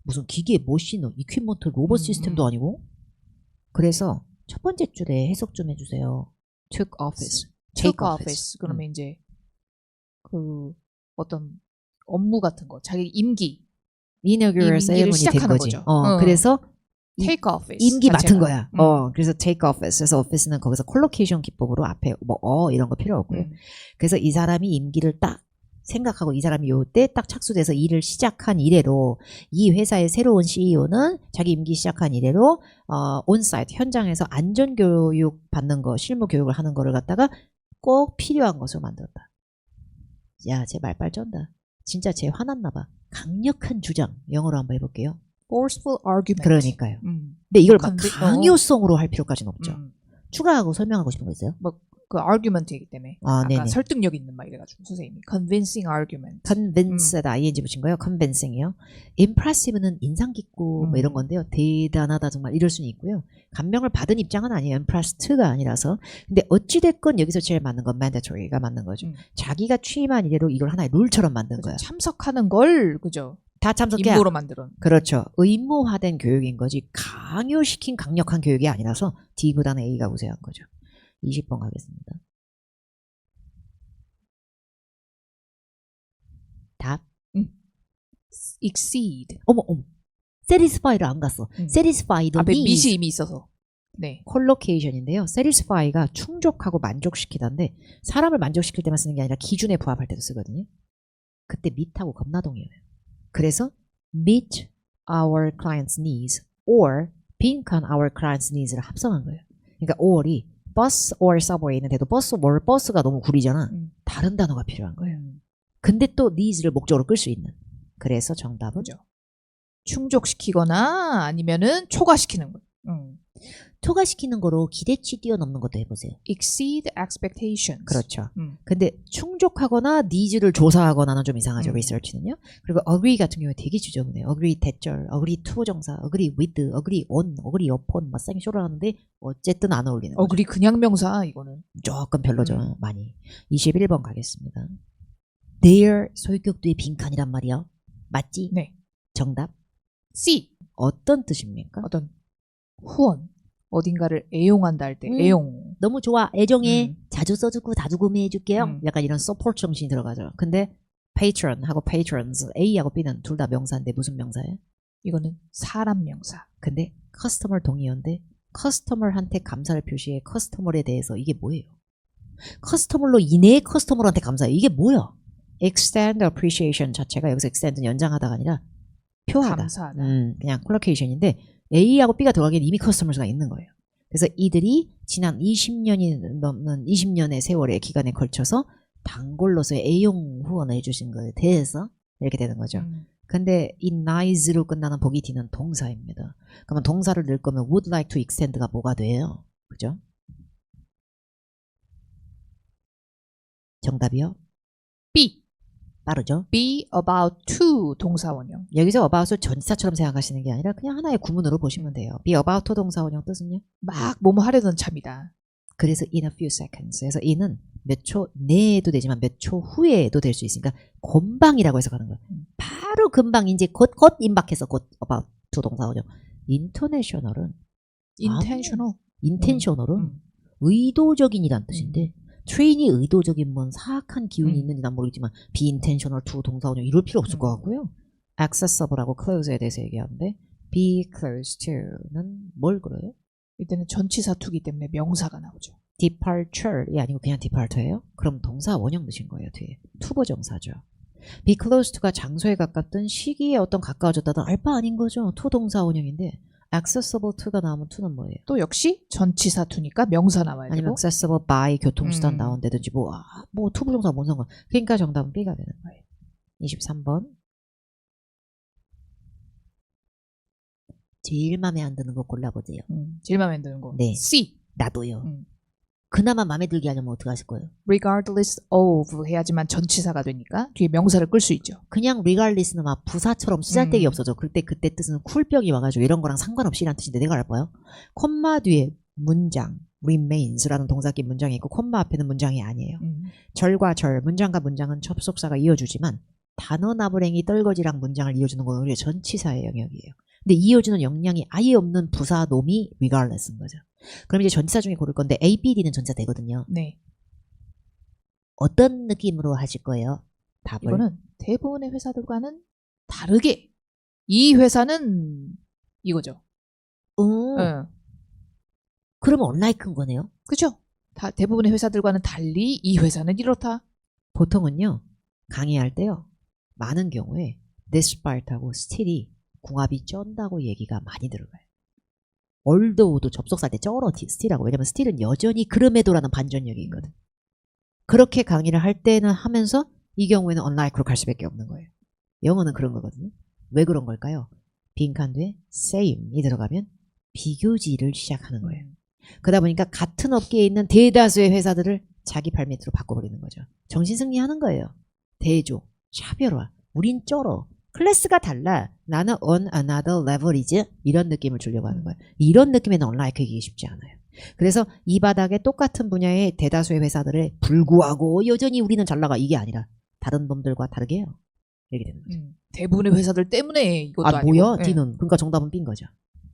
무슨 기계, 머신, 이퀴먼트, 로봇 시스템도 아니고. 그래서 첫 번째 줄에 해석 좀 해주세요. took office. take office. 그러면 이제 그 어떤 업무 같은 거, 자기 임기. inaugural ceremony 된 시작하는 거지. 거죠. 그래서 take office. 임기 자체가. 맡은 거야. 그래서 take office. 그래서 office는 거기서 콜로케이션 기법으로 앞에 뭐 이런 거 필요 없고요. 그래서 이 사람이 임기를 딱 생각하고 이 사람이 요때 딱 착수돼서 일을 시작한 이래로 이 회사의 새로운 CEO는 자기 임기 시작한 이래로 온사이트 현장에서 안전교육 받는 거, 실무교육을 하는 거를 갖다가 꼭 필요한 것으로 만들었다. 야, 쟤 말빨 쩐다. 진짜 쟤 화났나 봐. 강력한 주장. 영어로 한번 해볼게요. forceful argument. 그러니까. 근데 이걸 막 근데, 강요성으로 할 필요까지는 없죠. 추가하고 설명하고 싶은 거 있어요? 뭐 그 argument이기 때문에 아, 아까 네네. 설득력 있는 말 이래가지고 선생님이 convincing argument. convince에다 ing 붙인 거예요. convincing이요. impressive는 인상 깊고 뭐 이런 건데요. 대단하다 정말 이럴 수는 있고요. 감명을 받은 입장은 아니에요. impressed가 아니라서. 근데 어찌됐건 여기서 제일 맞는 건 mandatory가 맞는 거죠. 자기가 취임한 이래로 이걸 하나의 룰처럼 만든 거야. 참석하는 걸 그죠. 다 참석해야. 임무로 만들어. 그렇죠. 의무화된 교육인 거지 강요시킨 강력한 교육이 아니라서 D보다는 A가 우세한 거죠. 20번 가겠습니다. 답. exceed. 어머. satisfy를 안 갔어. satisfy도 앞에 means 밑이 이미 있어서. 네. 콜로케이션인데요. satisfy가 충족하고 만족시키다인데 사람을 만족시킬 때만 쓰는 게 아니라 기준에 부합할 때도 쓰거든요. 그때 meet하고 겁나 동의해요. 그래서 meet our clients' needs or 빈칸 our clients' needs를 합성한 거예요. 그러니까 or이 bus or subway 있는데도 버스가 너무 구리잖아. 다른 단어가 필요한 거예요. 근데 또 needs를 목적으로 끌 수 있는. 그래서 정답은 그죠. 충족시키거나 아니면은 초과시키는 거. 초과시키는 거로 기대치 뛰어넘는 것도 해보세요. exceed expectations. 그렇죠. 근데 충족하거나 needs를 조사하거나는 좀 이상하죠. research는요. 그리고 agree 같은 경우에 되게 지저분해요. agree 대절, agree to 정사, agree with, agree on, agree upon 막 쌩쇼를 하는데 어쨌든 안 어울리는 거죠. agree 그냥 명사 이거는. 조금 별로죠. 많이. 21번 가겠습니다. their 소유격도의 빈칸이란 말이야. 맞지? 네. 정답. C. 어떤 뜻입니까? 어떤 후원. 어딘가를 애용한다 할 때 애용. 너무 좋아. 애정해. 자주 써주고 자주 구매해줄게요. 약간 이런 서포트 정신이 들어가죠. 근데 patron하고 patrons, A하고 B는 둘 다 명사인데 무슨 명사예요? 이거는 사람 명사. 근데 커스터머 동의어인데 커스터머한테 감사를 표시해 커스터머에 대해서 이게 뭐예요? 커스터머로 인해 커스터머한테 감사해. 이게 뭐야? extend appreciation 자체가 여기서 extend는 연장하다가 아니라 표하다. 감사하다. 그냥 콜로케이션인데 A하고 B가 들어가기엔 이미 커스터머즈가 있는 거예요. 그래서 이들이 지난 20년이 넘는 20년의 세월의 기간에 걸쳐서 단골로서의 애용 후원을 해주신 거에 대해서 이렇게 되는 거죠. 근데 이 nice로 끝나는 보기 D는 동사입니다. 그러면 동사를 넣을 거면 would like to extend가 뭐가 돼요? 그죠? 정답이요? B. 빠르죠? Be about to 동사원형. 여기서 about을 전치사처럼 생각하시는 게 아니라 그냥 하나의 구문으로 보시면 돼요. be about to 동사원형 뜻은요? 막 뭐뭐 하려던 참이다. 그래서 in a few seconds. 그래서 in은 몇 초 내에도 되지만 몇 초 후에도 될 수 있으니까 금방이라고 해석하는 거예요. 바로 금방 이제 곧 임박해서 곧 about to 동사원형. international은 intentional은 의도적인이란 뜻인데 train이 의도적인 뭔 사악한 기운이 있는지 난 모르겠지만 be intentional to 동사원형 이럴 필요 없을 것 같고요. accessible하고 close에 대해서 얘기하는데 be close to는 뭘 그래요? 이때는 전치사 투기 때문에 명사가 나오죠. departure이 아니고 그냥 depart예요? 그럼 동사 원형 넣으신 거예요. 뒤에 투보정사죠. be close to가 장소에 가깝든 시기에 어떤 가까워졌다든 알 바 아닌 거죠. to 동사 원형인데 accessible to가 나오면 to는 뭐예요? 또 역시 전치사 투니까 명사 나와야 아니면 되고. accessible by 교통수단 나온다든지 뭐 투부정사 뭔 상관. 그러니까 정답은 B가 되는 거예요. 23번. 제일 마음에 안 드는 거 골라보세요. 제일 마음에 안 드는 거. 네. C. 나도요. 그나마 마음에 들게 하려면 어떻게 하실 거예요? regardless of 해야지만 전치사가 되니까 뒤에 명사를 끌 수 있죠. 그냥 regardless는 막 부사처럼 쓰잘데기 없어져. 그때 뜻은 쿨병이 와가지고 이런 거랑 상관없이란 뜻인데 내가 알아봐요. 콤마 뒤에 문장 remains라는 동사 낀 문장이 있고 콤마 앞에는 문장이 아니에요. 절과 절, 문장과 문장은 접속사가 이어주지만 단어 나부랭이 떨거지랑 문장을 이어주는 건 오히려 전치사의 영역이에요. 근데 이어주는 역량이 아예 없는 부사 놈이 regardless인 거죠. 그럼 이제 전치사 중에 고를 건데 A, B, D는 전치사 되거든요. 네. 어떤 느낌으로 하실 거예요? 답을. 이거는 대부분의 회사들과는 다르게 이 회사는 이거죠. 응. 그러면 unlike인 거네요. 그죠? 대부분의 회사들과는 달리 이 회사는 이렇다. 보통은요. 강의할 때요. 많은 경우에 despite하고 still이 궁합이 쩐다고 얘기가 많이 들어가요. although도 접속사 때 쩔어 still하고. 왜냐면 still은 여전히 그럼에도라는 반전력이 있거든. 그렇게 강의를 할 때는 하면서 이 경우에는 unlike로 갈 수밖에 없는 거예요. 영어는 그런 거거든요. 왜 그런 걸까요? 빈칸 뒤에 same이 들어가면 비교지를 시작하는 거예요. 그러다 보니까 같은 업계에 있는 대다수의 회사들을 자기 발밑으로 바꿔버리는 거죠. 정신승리하는 거예요. 대조, 차별화, 우린 쩔어. 클래스가 달라. 나는 on another level이지. 이런 느낌을 주려고 하는 거예요. 이런 느낌에는 unlike이기 쉽지 않아요. 그래서 이 바닥에 똑같은 분야의 대다수의 회사들에 불구하고 여전히 우리는 잘 나가. 이게 아니라 다른 놈들과 다르게 해요. 이렇게 되는 거죠. 대부분의 회사들 때문에 이것도 아니고. 뭐야? 네. D는. 그러니까 정답은 B인 거죠.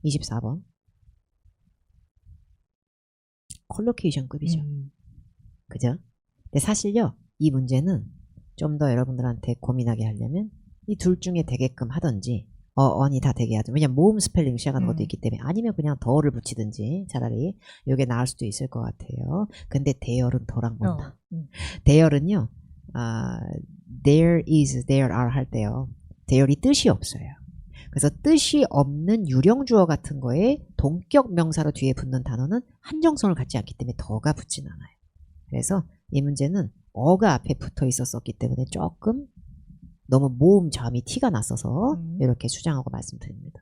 24번. 컬로케이션급이죠. 그죠? 근데 사실요. 이 문제는 좀 더 여러분들한테 고민하게 하려면 이 둘 중에 되게끔 하든지 on이 다 되게 하든. 왜냐면 모음 스펠링 시작하는 것도 있기 때문에. 아니면 그냥 더를 붙이든지 차라리 이게 나을 수도 있을 것 같아요. 근데 대열은 덜한 건다. 대열은요. there is, there are 할 때요. 대열이 뜻이 없어요. 그래서 뜻이 없는 유령주어 같은 거에 동격 명사로 뒤에 붙는 단어는 한정성을 갖지 않기 때문에 더가 붙진 않아요. 그래서 이 문제는 어가 앞에 붙어 있었기 때문에 조금 너무 모음 자음이 티가 났어서 이렇게 수정하고 말씀드립니다.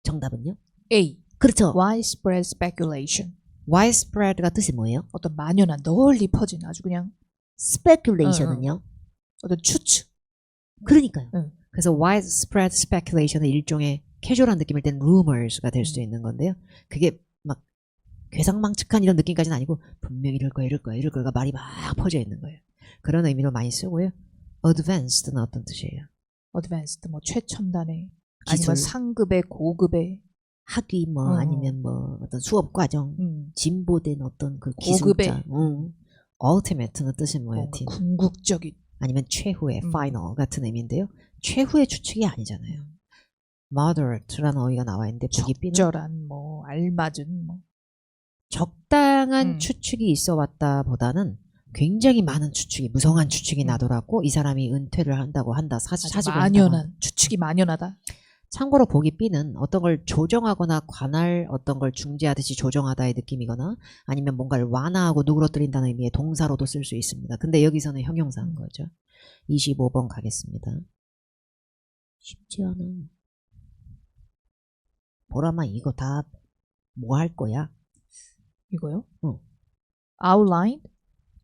정답은요? A. 그렇죠. widespread speculation. widespread가 뜻이 뭐예요? 어떤 만연한 널리 퍼진 아주 그냥 speculation은요? 어떤 추측. 그러니까요. 응. 그래서 widespread speculation은 일종의 캐주얼한 느낌일 땐 rumors가 될 수도 있는 건데요. 그게 막 괴상망측한 이런 느낌까지는 아니고 분명히 이럴 거가 말이 막 퍼져 있는 거예요. 그런 의미로 많이 쓰고요. advanced는 어떤 뜻이에요? advanced 뭐 최첨단의 기술. 아니면 상급의 고급의 학위 뭐 아니면 뭐 어떤 수업 과정 진보된 어떤 그 고급의 기술자. ultimate는 뜻이 뭐예요? 궁극적인 아니면 최후의 final 같은 의미인데요. 최후의 추측이 아니잖아요. moderate라는 어휘가 나와 있는데 보기 B는 적절한 뭐 알맞은 뭐 적당한 추측이 있어 왔다 보다는 굉장히 많은 추측이 무성한 추측이 나더라고. 이 사람이 은퇴를 한다고 한다. 아주 사직을 한다고 한다. 만연한 추측이 만연하다. 참고로 보기 B는 어떤 걸 조정하거나 관할 어떤 걸 중지하듯이 조정하다의 느낌이거나 아니면 뭔가를 완화하고 누그러뜨린다는 의미의 동사로도 쓸 수 있습니다. 근데 여기서는 형용사인 거죠. 25번 가겠습니다. 쉽지 않아. 보라마 이거 다 뭐 할 거야? 이거요? 응. outline?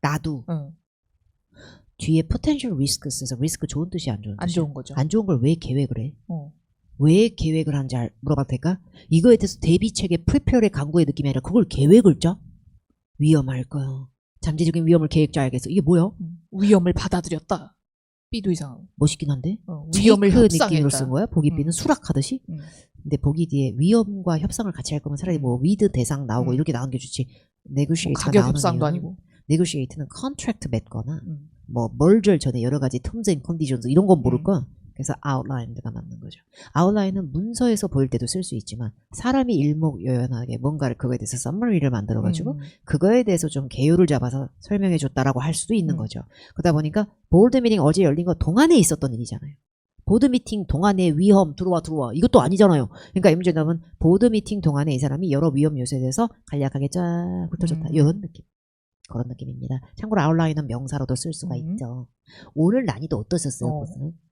나도. 응. 뒤에 potential risks에서 리스크 좋은 뜻이 안 좋은 뜻이야? 안 좋은 거죠. 안 좋은 걸 왜 계획을 해? 어. 왜 계획을 하는지 물어봐도 될까? 이거에 대해서 대비책의 프리페어의 강구의 느낌이 아니라 그걸 계획을 짜? 위험할 거야. 잠재적인 위험을 계획 짜야겠어. 이게 뭐야? 위험을 받아들였다. B도 이상하고. 멋있긴 한데? 위험을 테이크 협상했다. 느낌으로 쓴 거야? 보기 B는 수락하듯이? 음. 근데 보기 뒤에 위험과 협상을 같이 할 거면 차라리 뭐 위드 대상 나오고 이렇게 나오는 게 좋지. 뭐 네고시에이트가 가격 나오는 협상도 이유는 아니고. 네고시에이트는 컨트랙트 맺거나 뭐 멀절 전에 여러 가지 terms and conditions 이런 건 모를 거야. 그래서 outline가 맞는 거죠. outline은 문서에서 보일 때도 쓸 수 있지만 사람이 일목요연하게 뭔가를 그거에 대해서 summary를 만들어가지고 그거에 대해서 좀 개요를 잡아서 설명해 줬다라고 할 수도 있는 거죠. 그러다 보니까 보드 미팅 어제 열린 거 동안에 있었던 일이잖아요. 보드 미팅 동안에 위험 들어와 이것도 아니잖아요. 그러니까 이 문제는 보드 미팅 동안에 이 사람이 여러 위험 요소에 대해서 간략하게 쫙 훑어줬다. 이런 느낌. 그런 느낌입니다. 참고로 아웃라인은 명사로도 쓸 수가 있죠. 오늘 난이도 어떠셨어요?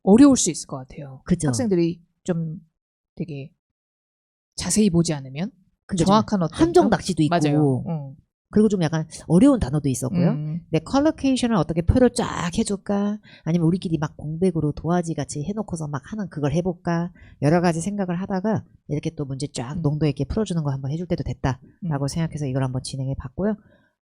어려울 수 있을 것 같아요. 그죠? 학생들이 좀 되게 자세히 보지 않으면 근데 정확한 어떤 함정 낚시도 있고 맞아요. 그리고 좀 약간 어려운 단어도 있었고요. 내 컬러케이션을 어떻게 표를 쫙 해줄까? 아니면 우리끼리 막 공백으로 도화지 같이 해놓고서 막 하는 그걸 해볼까? 여러 가지 생각을 하다가 이렇게 또 문제 쫙 농도 있게 풀어주는 거 한번 해줄 때도 됐다라고 생각해서 이걸 한번 진행해 봤고요.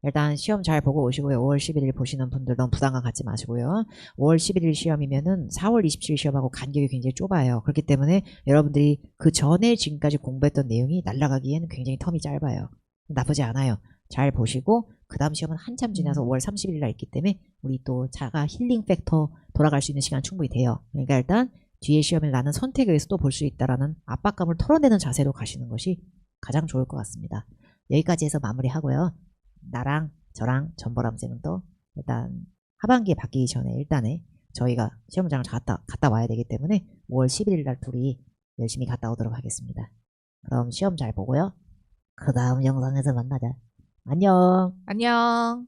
일단 시험 잘 보고 오시고요. 5월 11일 보시는 분들 너무 부담감 갖지 마시고요. 5월 11일 시험이면은 4월 27일 시험하고 간격이 굉장히 좁아요. 그렇기 때문에 여러분들이 그 전에 지금까지 공부했던 내용이 날아가기에는 굉장히 텀이 짧아요. 나쁘지 않아요. 잘 보시고 그 다음 시험은 한참 지나서 5월 30일 날 있기 때문에 우리 또 자가 힐링 팩터 돌아갈 수 있는 시간 충분히 돼요. 그러니까 일단 뒤에 시험을 나는 선택에 의해서 또 볼 수 있다라는 압박감을 털어내는 자세로 가시는 것이 가장 좋을 것 같습니다. 여기까지 해서 마무리하고요. 나랑 저랑 전보람쌤은 또 일단 하반기에 바뀌기 전에 일단에 저희가 시험장을 갔다 와야 되기 때문에 5월 11일 날 둘이 열심히 갔다 오도록 하겠습니다. 그럼 시험 잘 보고요. 그 다음 영상에서 만나자. 안녕. 안녕.